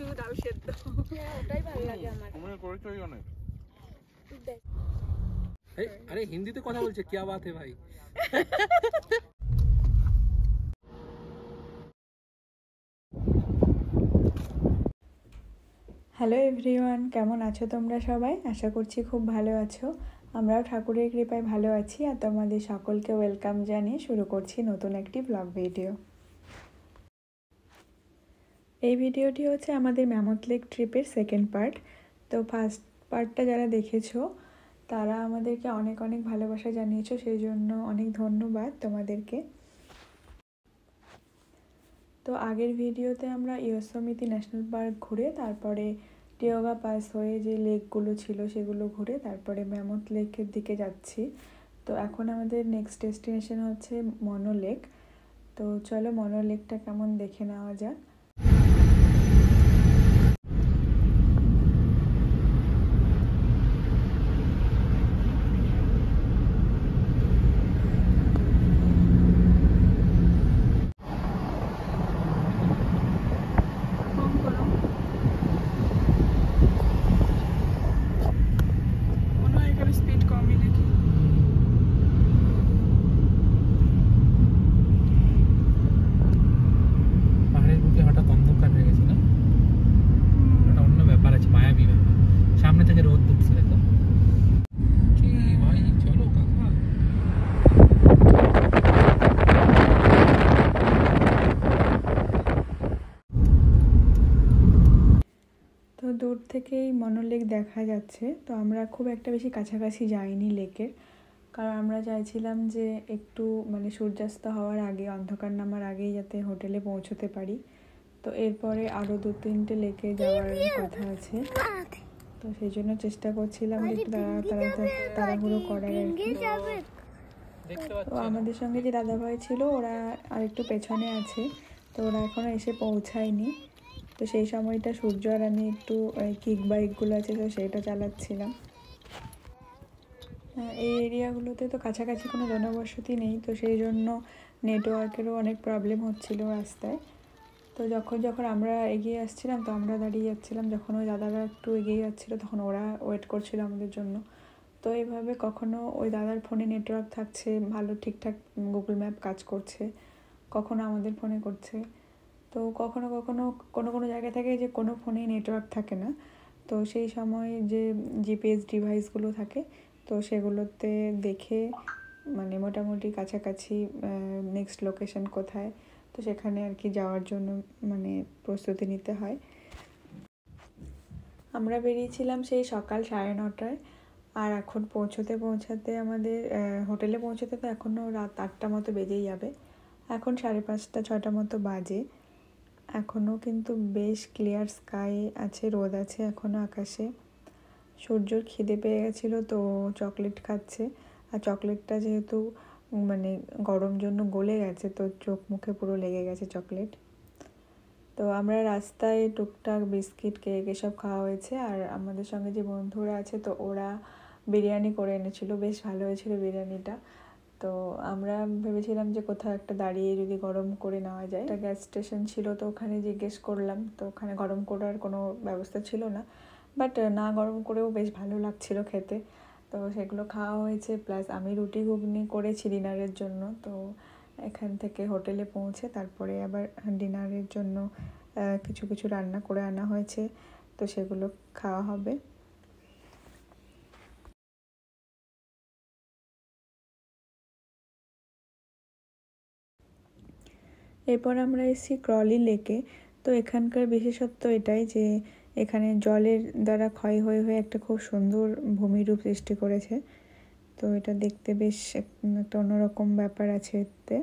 দুধ আলু সেদ্ধ, ওটাই ভালো লাগে আমার। আরে হিন্দিতে কথা বলছে, क्या बात है भाई। হ্যালো এভরিওয়ান, কেমন আছো তোমরা সবাই? আশা করছি খুব ভালো আছো। আমরাও ঠাকুরের কৃপায় ভালো আছি। আর তোমাদের সকলকে ওয়েলকাম জানিয়ে শুরু করছি নতুন একটি ব্লগ ভিডিও। এই ভিডিওটি হচ্ছে আমাদের ম্যামথ লেক ট্রিপের সেকেন্ড পার্ট। তো ফার্স্ট পার্টটা যারা দেখেছো তারা আমাদেরকে অনেক অনেক ভালোবাসা জানিয়েছো, সেই জন্য অনেক ধন্যবাদ তোমাদেরকে। তো আগের ভিডিওতে আমরা ইয়োসেমিটি ন্যাশনাল পার্ক ঘুরে তারপরে টিওগা পাস হয়ে যে লেকগুলো ছিল সেগুলো ঘুরে তারপরে ম্যামথ লেকের দিকে যাচ্ছি। তো এখন আমাদের নেক্সট ডেস্টিনেশন হচ্ছে মনো লেক। তো চলো মনো লেকটা কেমন দেখে নেওয়া যাক। তো দূর থেকেই মনো লেক দেখা যাচ্ছে। তো আমরা খুব একটা বেশি কাছাকাছি যাইনি লেকের, কারণ আমরা চাইছিলাম যে একটু মানে সূর্যাস্ত হওয়ার আগে, অন্ধকার নামার আগেই যাতে হোটেলে পৌঁছতে পারি। তো এরপরে আরও 2-3টে লেকে যাওয়ার কথা আছে। তো সেই জন্য চেষ্টা করছিলাম যে একটু তাড়াহুড়ো করার আর কি। তো আমাদের সঙ্গে যে দাদাভাই ছিল ওরা আর একটু পেছনে আছে, তো ওরা এখনও এসে পৌঁছায়নি। তো সেই সময়টা সূর্য আর আমি একটু কিক বাইকগুলো আছে তো সেইটা চালাচ্ছিলাম। এই এরিয়াগুলোতে তো কাছাকাছি কোনো জনবসতি নেই, তো সেই জন্য নেটওয়ার্কেরও অনেক প্রবলেম হচ্ছিল রাস্তায়। তো যখন আমরা এগিয়ে আসছিলাম তো আমরা দাঁড়িয়ে যাচ্ছিলাম, যখন ওই দাদারা একটু এগিয়ে যাচ্ছিলো তখন ওরা ওয়েট করছিল আমাদের জন্য। তো এইভাবে কখনো ওই দাদার ফোনে নেটওয়ার্ক থাকছে ভালো, ঠিকঠাক গুগল ম্যাপ কাজ করছে, কখনো আমাদের ফোনে করছে। তো কখনো কখনো কোনো জায়গায় থাকে যে কোনো ফোনেই নেটওয়ার্ক থাকে না। তো সেই সময় যে জিপিএস ডিভাইসগুলো থাকে তো সেগুলোতে দেখে মানে মোটামুটি কাছাকাছি নেক্সট লোকেশন কোথায়, তো সেখানে আর কি যাওয়ার জন্য মানে প্রস্তুতি নিতে হয়। আমরা বেরিয়েছিলাম সেই সকাল 9:30টায়, আর এখন পৌঁছাতে আমাদের হোটেলে পৌঁছতে তো এখনও রাত 8টা মতো বেজেই যাবে। এখন 5:30-6টা মতো বাজে। এখনও কিন্তু বেশ ক্লিয়ার স্কাই আছে, রোদ আছে এখনও আকাশে। সূর্যর খিদে পেয়ে গেছিলো তো চকলেট খাচ্ছে, আর চকলেটটা যেহেতু মানে গরম জন্য গলে গেছে তো চোখ মুখে পুরো লেগে গেছে চকলেট। তো আমরা রাস্তায় টুকটাক বিস্কিট কেক এসব খাওয়া হয়েছে। আর আমাদের সঙ্গে যে বন্ধুরা আছে তো ওরা বিরিয়ানি করে এনেছিল, বেশ ভালো হয়েছিল বিরিয়ানিটা। তো আমরা ভেবেছিলাম যে কোথাও একটা দাঁড়িয়ে যদি গরম করে নেওয়া যায়। একটা গ্যাস স্টেশন ছিল তো ওখানে জিজ্ঞেস করলাম, তো ওখানে গরম করার কোনো ব্যবস্থা ছিল না, বাট না গরম করেও বেশ ভালো লাগছিল খেতে। তো সেগুলো খাওয়া হয়েছে, প্লাস আমি রুটি ঘুগনি করেছি ডিনারের জন্য। তো এখান থেকে হোটেলে পৌঁছে তারপরে আবার ডিনারের জন্য কিছু কিছু রান্না করে আনা হয়েছে, তো সেগুলো খাওয়া হবে। এরপর আমরা এসেছি ক্রলি লেকে। তো এখানকার বিশেষত্ব এটাই যে এখানে জলের দ্বারা ক্ষয় হয়ে হয়ে একটা খুব সুন্দর ভূমিরূপ সৃষ্টি করেছে। তো এটা দেখতে বেশ একটা অন্যরকম ব্যাপার আছে এতে।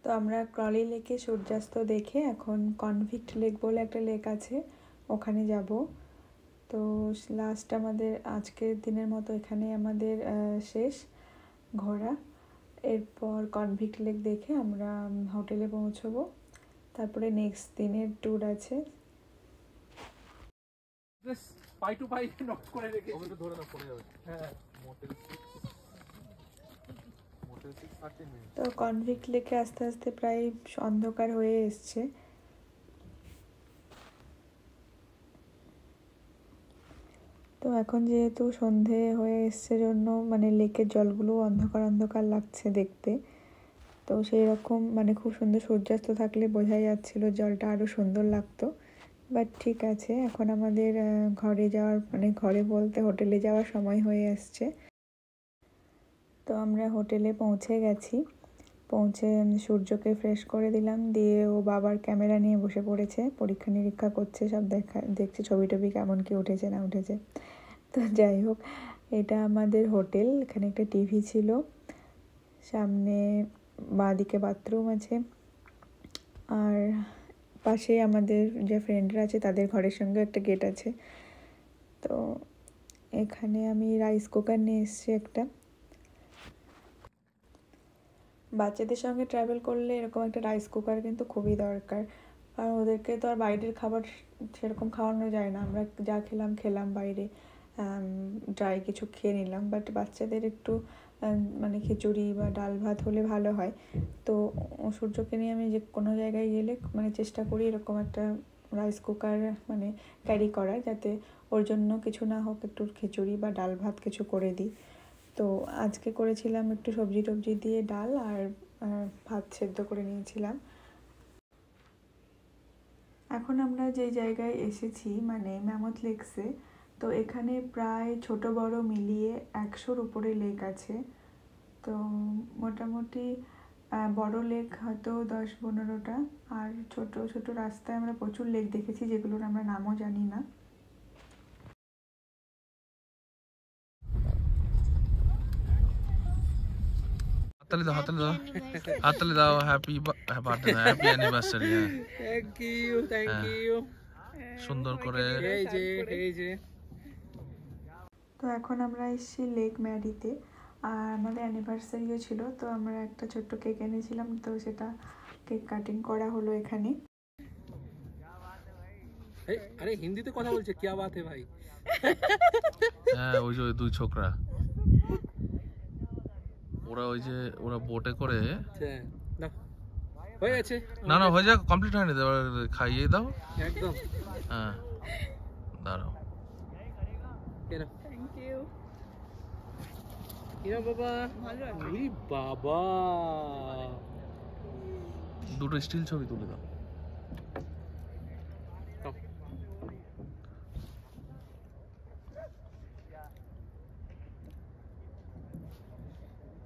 তো আমরা ক্রলি লেকে সূর্যাস্ত দেখে এখন কনভিক্ট লেক বলে একটা লেক আছে ওখানে যাব। তো লাস্ট আমাদের আজকের দিনের মতো এখানে আমাদের শেষ ঘোরা। এরপর কনভিক্ট লেক দেখে আমরা হোটেলে পৌঁছবো, তারপরে নেক্সট দিনের ট্যুর আছে। তো কনভিক্ট লেকে আস্তে আস্তে প্রায় অন্ধকার হয়ে এসছে। এখন যেহেতু সন্ধে হয়ে এসছে জন্য মানে লেকের জলগুলো অন্ধকার অন্ধকার লাগছে দেখতে। তো সেই রকম মানে খুব সুন্দর সূর্যাস্ত থাকলে বোঝাই যাচ্ছিল জলটা আরও সুন্দর লাগতো। বাট ঠিক আছে, এখন আমাদের ঘরে যাওয়ার মানে ঘরে বলতে হোটেলে যাওয়ার সময় হয়ে আসছে। তো আমরা হোটেলে পৌঁছে গেছি। পৌঁছে সূর্যকে ফ্রেশ করে দিলাম, দিয়ে ও বাবার ক্যামেরা নিয়ে বসে পড়েছে, পরীক্ষা নিরীক্ষা করছে, সব দেখছে ছবি টবি কেমন কি উঠেছে না উঠেছে। তো যাই হোক, এটা আমাদের হোটেল। এখানে একটা টিভি ছিল, সামনে বাঁদিকে বাথরুম আছে, আর পাশে আমাদের যে ফ্রেন্ডরা আছে তাদের ঘরের সঙ্গে একটা গেট আছে। তো এখানে আমি রাইস কুকার নিয়ে এসেছি একটা। বাচ্চাদের সঙ্গে ট্রাভেল করলে এরকম একটা রাইস কুকার কিন্তু খুবই দরকার, কারণ ওদেরকে তো আর বাইরের খাবার সেরকম খাওয়ানো যায় না। আমরা যা খেলাম বাইরে, ড্রাই কিছু খেয়ে নিলাম, বাট বাচ্চাদের একটু মানে খিচুড়ি বা ডাল ভাত হলে ভালো হয়। তো সূর্যকে নিয়ে আমি যে কোনো জায়গায় গেলে মানে চেষ্টা করি এরকম একটা রাইস কুকার মানে ক্যারি করার, যাতে ওর জন্য কিছু না হোক একটু খিচুড়ি বা ডাল ভাত কিছু করে দিই। তো আজকে করেছিলাম একটু সবজি টবজি দিয়ে ডাল আর ভাত সেদ্ধ করে নিয়েছিলাম। এখন আমরা যে জায়গায় এসেছি মানে ম্যামথ লেকসে, তো এখানে প্রায় ছোট বড় মিলিয়ে 100-র উপরে লেক আছে। তো মোটামুটি বড় লেক হয়তো 10-15টা, আর ছোট ছোট রাস্তায় আমরা প্রচুর লেক দেখেছি যেগুলোর আমরা নামও জানি না। হাততালি দাও, হ্যাপি বার্থডে না, হ্যাপি অ্যানিভার্সারি। থ্যাংক ইউ সুন্দর করে। এই যে তো এখন আমরা এসেছি লেক ম্যারিতে, আর আমাদের অ্যানিভার্সারিও ছিল, তো আমরা একটা ছোট্ট কেক এনেছিলাম, তো সেটা কেক কাটিং করা হলো এখানে। আরে হিন্দিতে কথা বলছে, क्या बात है भाई। হ্যাঁ, ওই যে দুই ছোকরা, ওরা বোটে করে। হয়ে গেছে না হয়ে যাক, কমপ্লিট হয়নি, খাইয়ে দাও একদম। হ্যাঁ, দাঁড়াও। Thank you. বাবা বাবা, দুটো স্টিল ছবি তুলে দাও।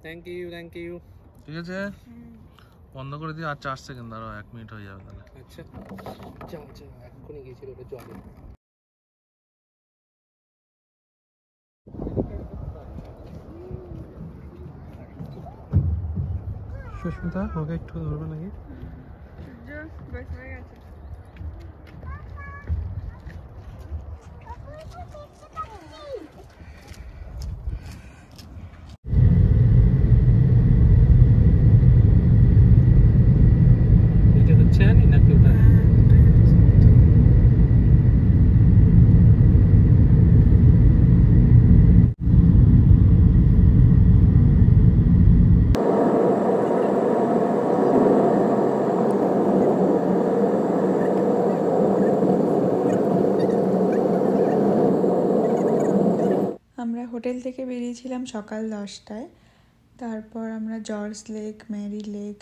Thank you. ঠিক আছে, বন্ধ করে দিও। আর 4 সেকেন্ড দাঁড়াও, 1 মিনিট হয়ে যাবে তাহলে। আচ্ছা যা এক্ষুনি গেছিল ওটা জলে। সুস্মিতা, ওকে একটু ধরবে নাকি? বসে গেছে। এটা হচ্ছে নাকি ওটা? আমরা হোটেল থেকে বেরিয়েছিলাম সকাল 10টায়। তারপর আমরা George lake, Mary lake,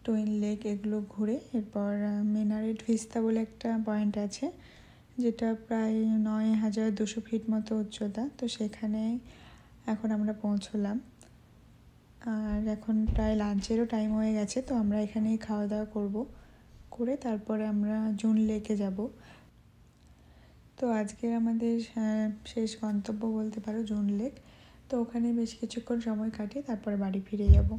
twin lake এগুলো ঘুরে এরপর মিনারেট ভিস্তা বলে একটা পয়েন্ট আছে, যেটা প্রায় 9200 ফিট মতো উচ্চতা। তো সেখানে এখন আমরা পৌঁছলাম, আর এখন প্রায় লাঞ্চেরও টাইম হয়ে গেছে। তো আমরা এখানেই খাওয়া দাওয়া করে তারপরে আমরা জুন লেকে যাব। তো আজকের আমাদের শেষ গন্তব্য বলতে পারো জুন লেক। তো ওখানে বেশ কিছুক্ষণ সময় কাটিয়ে তারপরে বাড়ি ফিরে যাব।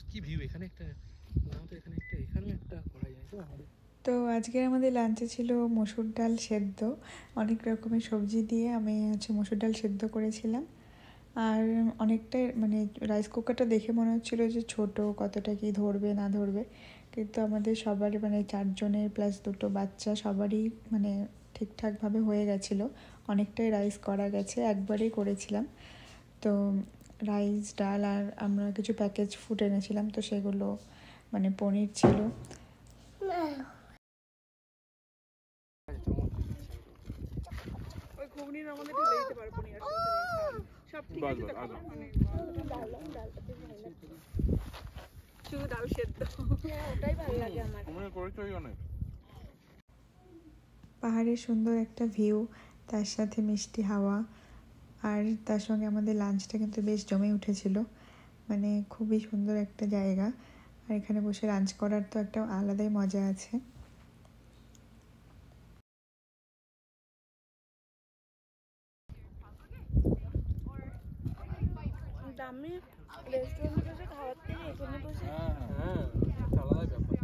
কি ভিউ এখানে একটা, এখানে একটা করা যায় তো আমাদের। তো আজকের আমাদের লাঞ্চে ছিল মসুর ডাল সেদ্ধ, অনেক রকমের সবজি দিয়ে আমি মসুর ডাল সেদ্ধ করেছিলাম। আর অনেকটাই মানে রাইস কুকারটা দেখে মনে হচ্ছিলো যে ছোট, কতটা কি ধরবে না ধরবে, কিন্তু আমাদের সবারই মানে 4 জনের প্লাস 2টো বাচ্চা সবারই মানে ঠিকঠাকভাবে হয়ে গেছিলো। অনেকটাই রাইস করা গেছে, একবারেই করেছিলাম। তো রাইস, ডাল আর আমরা কিছু প্যাকেজ ফুড এনেছিলাম, তো সেগুলো মানে পনির ছিল। পনির আমাদের ঢেলে দিতে পারো, পনির আর সব ঠিক আছে তো? মানে ডালটা বেশ ভালো লাগছে, শুধু ডাল সেদ্ধ। হ্যাঁ, ওটাই ভালো লাগে আমার। পাহাড়ের সুন্দর একটা ভিউ, তার সাথে মিষ্টি হাওয়া, আর তার সঙ্গে আমাদের লাঞ্চটা কিন্তু বেশ জমে উঠেছিল। মানে খুবই সুন্দর একটা জায়গা, আর এখানে বসে লাঞ্চ করার তো একটা আলাদাই মজা আছে। দামি রেস্টুরেন্টে বসে খাওয়ার থেকে এখানে বসে হ্যাঁ, আলাদাই ব্যাপার।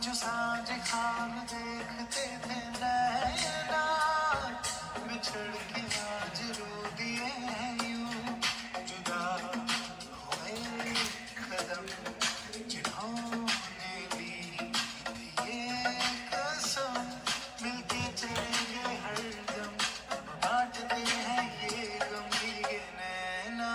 जो सांझ खाब देखते थे नैना, बिछड़ के आज रो दिए हैं यूं, जुदा हुए कदम जिन्होंने ली थी ये कसम, मिलके चलेंगे हरदम, बांटते हैं ये गम ये नैना।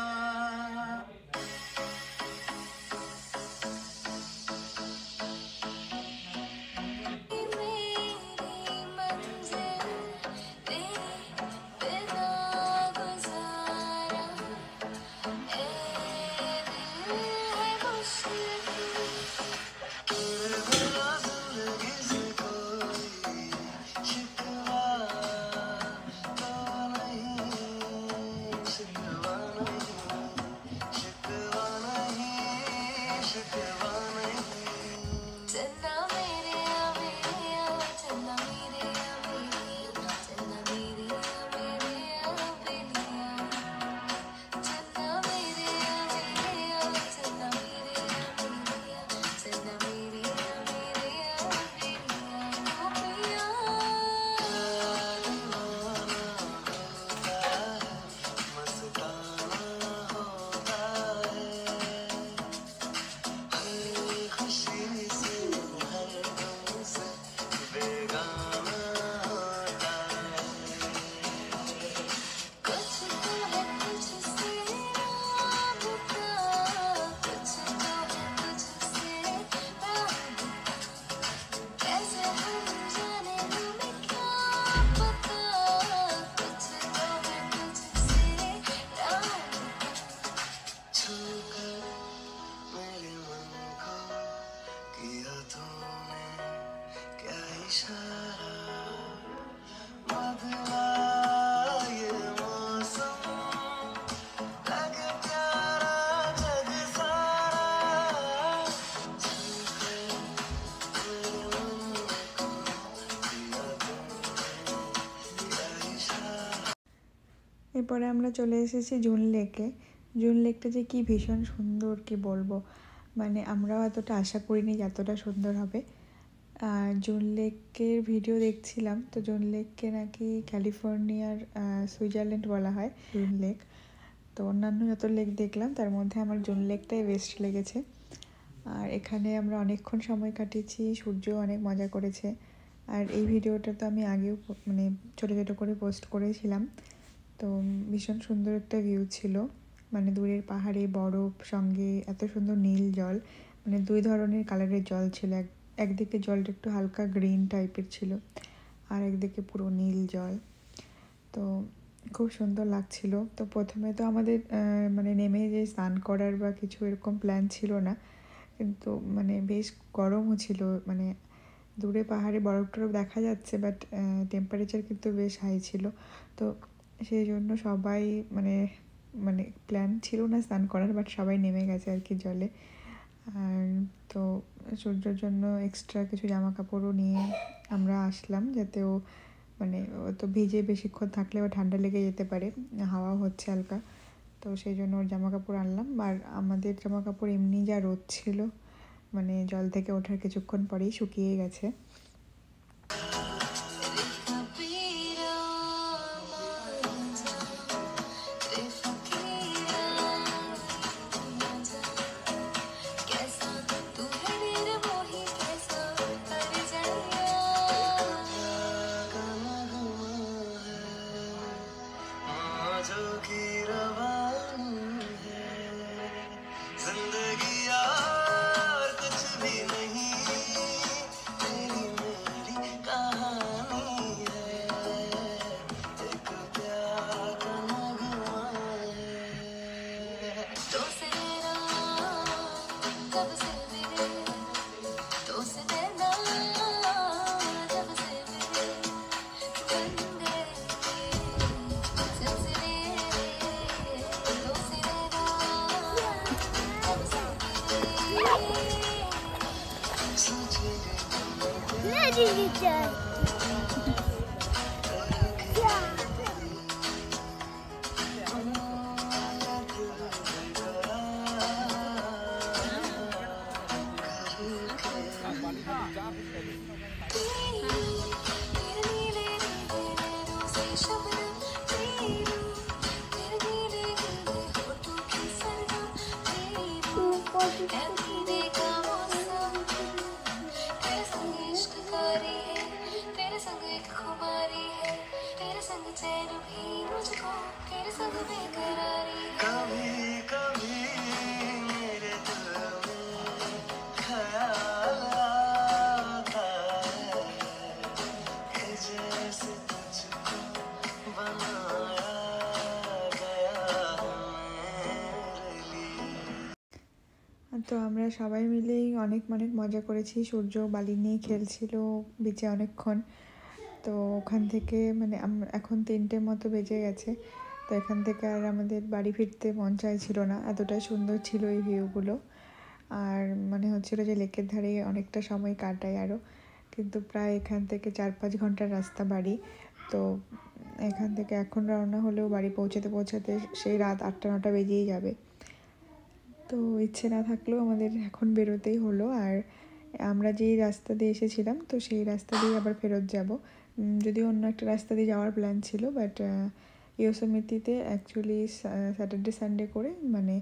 এরপরে আমরা চলে এসেছি জুন লেকে। জুন লেকটা যে কি ভীষণ সুন্দর, কি বলবো, মানে আমরাও এতটা আশা করিনি যে এতটা সুন্দর হবে। আর জুন লেকের ভিডিও দেখছিলাম, তো জুন লেককে নাকি ক্যালিফোর্নিয়ার সুইজারল্যান্ড বলা হয় জুন লেক। তো অন্যান্য যত লেক দেখলাম তার মধ্যে আমার জুন লেকটাই বেস্ট লেগেছে। আর এখানে আমরা অনেকক্ষণ সময় কাটিয়েছি, সূর্য অনেক মজা করেছে। আর এই ভিডিওটা তো আমি আগেও মানে ছোটো ছোটো করে পোস্ট করেছিলাম। তো ভীষণ সুন্দর একটা ভিউ ছিল, মানে দূরের পাহাড়ে বরফ, সঙ্গে এত সুন্দর নীল জল, মানে দুই ধরনের কালারের জল ছিল। একদিকে জলটা একটু হালকা গ্রিন টাইপের ছিল, আর একদিকে পুরো নীল জল। তো খুব সুন্দর লাগছিল। তো প্রথমে তো আমাদের মানে নেমে যে স্নান করার বা কিছু এরকম প্ল্যান ছিল না, কিন্তু মানে বেশ গরমও ছিল, মানে দূরে পাহাড়ে বরফ টরফ দেখা যাচ্ছে, বাট টেম্পারেচার কিন্তু বেশ হাই ছিল। তো সেই জন্য সবাই মানে মানে প্ল্যান ছিল না স্নান করার, বাট সবাই নেমে গেছে আর কি জলে। আর তো সূর্যের জন্য এক্সট্রা কিছু জামা কাপড়ও নিয়ে আমরা আসলাম, যাতে ও মানে ও তো ভিজে বেশিক্ষণ থাকলে ও ঠান্ডা লেগে যেতে পারে, হাওয়া হচ্ছে হালকা। তো সেই জন্য ওর জামা কাপড় আনলাম। আর আমাদের জামা কাপড় এমনি যা রোদ ছিল, মানে জল থেকে ওঠার কিছুক্ষণ পরেই শুকিয়ে গেছে। তো আমরা সবাই মিলেই অনেক অনেক মজা করেছি। সূর্য বালি নিয়ে খেলছিল বিচে অনেকক্ষণ। তো ওখান থেকে মানে এখন 3টের মতো বেজে গেছে। তো এখান থেকে আর আমাদের বাড়ি ফিরতে মন চাইছিল না, এতটাই সুন্দর ছিল এই ভিউগুলো। আর মনে হচ্ছিল যে লেকের ধারে অনেকটা সময় কাটাই আরও, কিন্তু প্রায় এখান থেকে 4-5 ঘন্টার রাস্তা বাড়ি। তো এখান থেকে এখন রওনা হলেও বাড়ি পৌঁছাতে পৌঁছাতে সেই রাত 8-9টা বেজেই যাবে। তো ইচ্ছে না থাকলেও আমাদের এখন বেরোতেই হলো। আর আমরা যেই রাস্তা দিয়ে এসেছিলাম তো সেই রাস্তা দিয়ে আবার ফেরত যাব, যদিও অন্য একটা রাস্তা দিয়ে যাওয়ার প্ল্যান ছিল, বাট ইয়োসেমিতিতে অ্যাকচুয়ালি স্যাটারডে সানডে করে মানে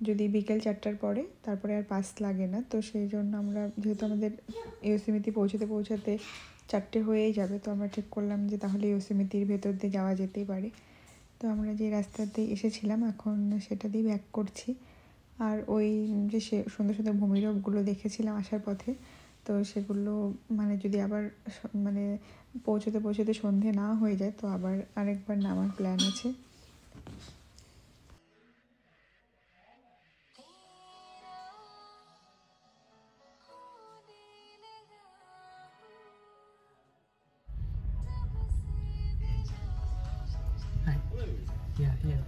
যদি বিকেল 4টার পরে তারপরে আর পাস লাগে না। তো সেই জন্য আমরা যেহেতু আমাদের ইয়োসেমিতি পৌঁছাতে পৌঁছাতে 4টে হয়েই যাবে, তো আমরা ঠিক করলাম যে তাহলে ইয়োসেমিতির ভেতর দিয়ে যাওয়া যেতেই পারে। তো আমরা যে রাস্তাতে এসেছিলাম এখন সেটা দিয়ে ব্যাক করছি। আর ওই যে সুন্দর সুন্দর ভূমিরূপগুলো দেখেছিলাম আসার পথে, তো সেগুলো মানে যদি আবার মানে পৌঁছতে পৌঁছতে সন্ধে না হয়ে যায় তো আবার আরেকবার নামার প্ল্যান আছে। Yeah, yeah.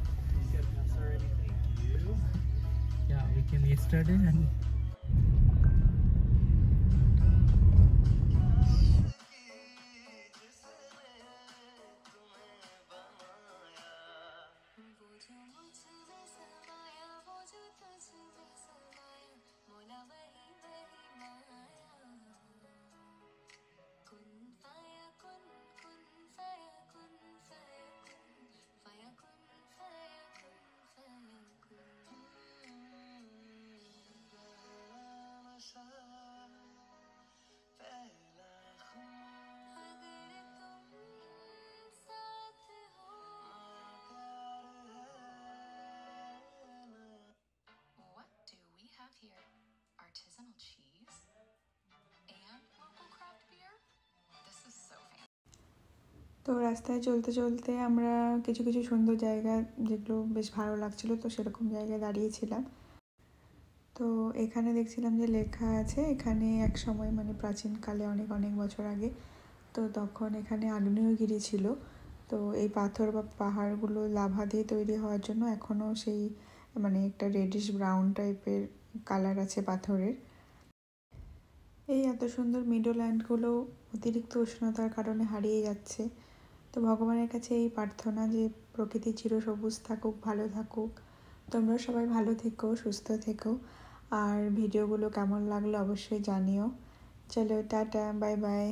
Yeah, we came yesterday and here artisanal cheese and local craft beer. This is so fancy. তো রাস্তায় চলতে চলতে আমরা কিছু কিছু সুন্দর জায়গা যেগুলো বেশ ভালো লাগছিলো তো সেরকম জায়গায় দাঁড়িয়েছিলাম। তো এখানে দেখছিলাম যে লেখা আছে এখানে এক সময় মানে প্রাচীনকালে অনেক অনেক বছর আগে তো তখন এখানে আগ্নেয়গিরি ছিল। তো এই পাথর বা পাহাড়গুলো লাভা দিয়ে তৈরি হওয়ার জন্য এখনও সেই মানে একটা রেডিশ ব্রাউন টাইপের কালার আছে পাথরের। এই এত সুন্দর মিডোল্যান্ডগুলো অতিরিক্ত উষ্ণতার কারণে হারিয়ে যাচ্ছে। তো ভগবানের কাছে এই প্রার্থনা যে প্রকৃতি চিরসবুজ থাকুক, ভালো থাকুক। তোমরা সবাই ভালো থেকো, সুস্থ থেকো। আর ভিডিওগুলো কেমন লাগলো অবশ্যই জানিও। চলো টাটা, বাই বাই।